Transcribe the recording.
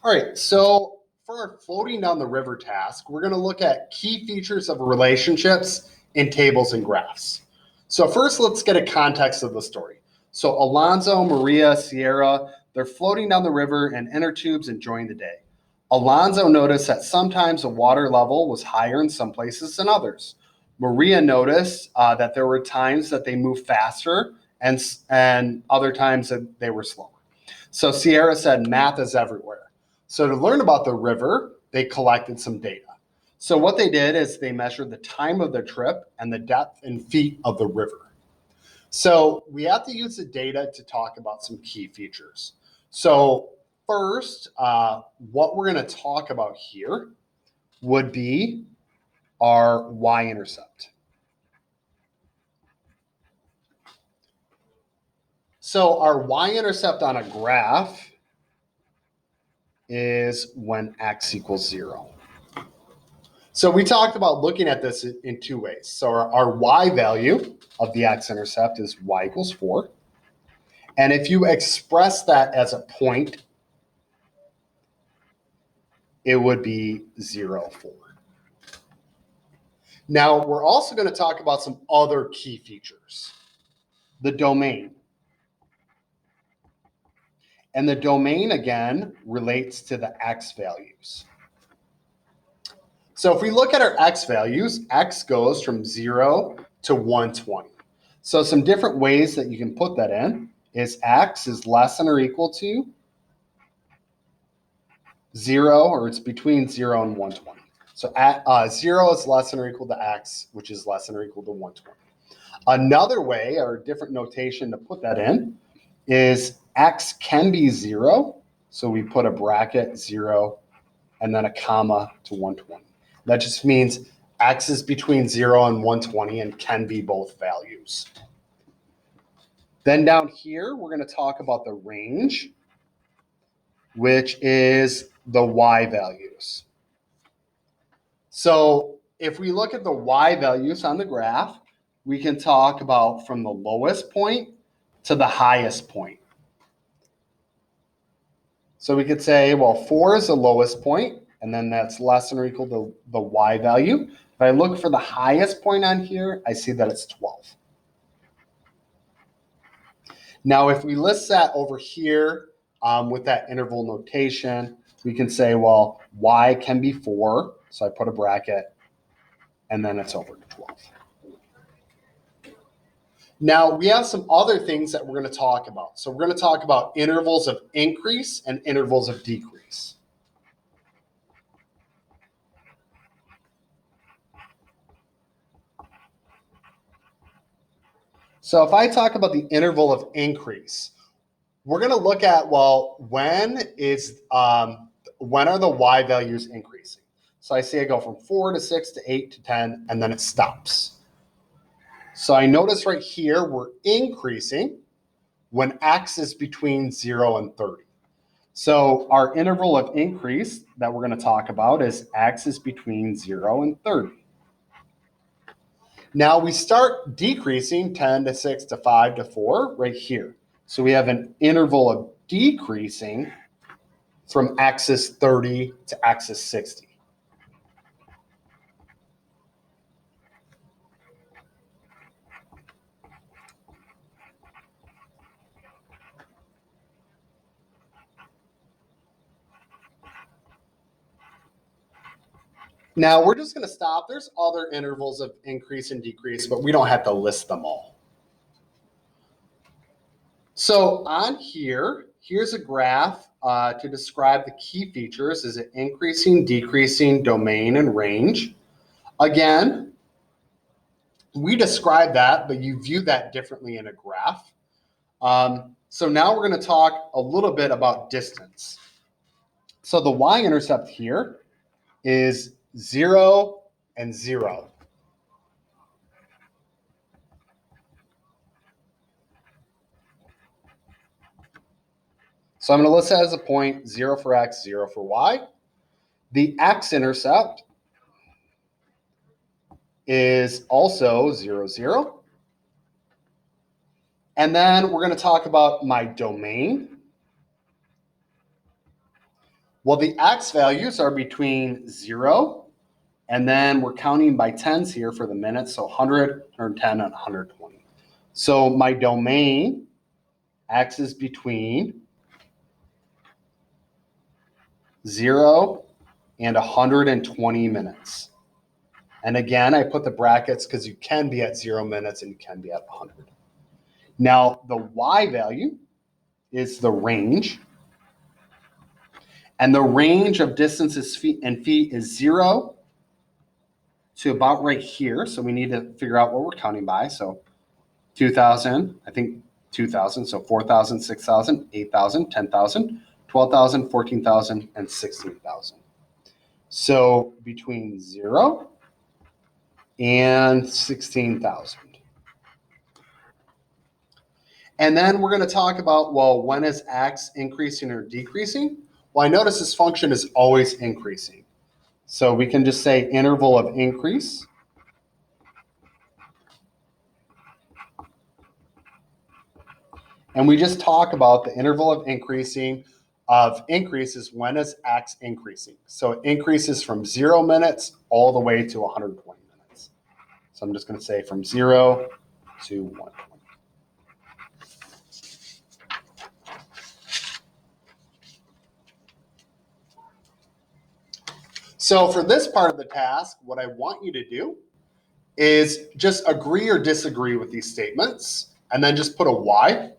All right, so for our floating down the river task, we're going to look at key features of relationships in tables and graphs. So first, let's get a context of the story. So Alonzo, Maria, Sierra, they're floating down the river in inner tubes enjoying the day. Alonzo noticed that sometimes the water level was higher in some places than others. Maria noticed that there were times that they moved faster and other times that they were slower. So Sierra said math is everywhere. So to learn about the river, they collected some data. So what they did is they measured the time of their trip and the depth in feet of the river. So we have to use the data to talk about some key features. So first, what we're going to talk about here would be our y-intercept. So our y-intercept on a graph is when x equals 0. So we talked about looking at this in two ways. So our y value of the x-intercept is y equals 4. And if you express that as a point, it would be 0, 4. Now, we're also going to talk about some other key features. The domain. And the domain, again, relates to the x values. So if we look at our x values, x goes from 0 to 120. So some different ways that you can put that in is x is less than or equal to 0, or it's between 0 and 120. So 0 is less than or equal to x, which is less than or equal to 120. Another way, or a different notation to put that in, is x can be 0. So we put a bracket 0 and then a comma to 120. That just means x is between 0 and 120 and can be both values. Then down here, we're going to talk about the range, which is the y values. So if we look at the y values on the graph, we can talk about from the lowest point to the highest point. So we could say, well, 4 is the lowest point, and then that's less than or equal to the y value. If I look for the highest point on here, I see that it's 12. Now, if we list that over here with that interval notation, we can say, well, y can be 4. So I put a bracket, and then it's over to 12. Now, we have some other things that we're going to talk about. So we're going to talk about intervals of increase and intervals of decrease. So if I talk about the interval of increase, we're going to look at, well, when are the y values increasing? So I say I go from 4 to 6 to 8 to 10, and then it stops. So I notice right here we're increasing when x is between 0 and 30. So our interval of increase that we're going to talk about is x is between 0 and 30. Now we start decreasing 10 to 6 to 5 to 4 right here. So we have an interval of decreasing from x is 30 to x is 60. Now we're just going to stop. There's other intervals of increase and decrease, but we don't have to list them all. So on here, here's a graph to describe the key features. Is it increasing, decreasing, domain, and range? Again, we describe that, but you view that differently in a graph. So now we're going to talk a little bit about distance. So the y-intercept here is 0 and 0. So I'm going to list that as a point, 0 for x, 0 for y. The x-intercept is also 0, 0. And then we're going to talk about my domain, Well, the X values are between 0, and then we're counting by tens here for the minutes. So 100, 110, and 120. So my domain, X is between 0 and 120 minutes. And again, I put the brackets because you can be at 0 minutes and you can be at 100. Now, the Y value is the range. And the range of distances in feet is 0 to about right here. So we need to figure out what we're counting by. So 2,000, I think 2,000. So 4,000, 6,000, 8,000, 10,000, 12,000, 14,000, and 16,000. So between 0 and 16,000. And then we're going to talk about, well, when is X increasing or decreasing? Well, I notice this function is always increasing. So we can just say interval of increase. And we just talk about the interval of increase is when is X increasing. So it increases from 0 minutes all the way to 120 minutes. So I'm just going to say from 0 to 120. So for this part of the task, what I want you to do is just agree or disagree with these statements, and then just put a Y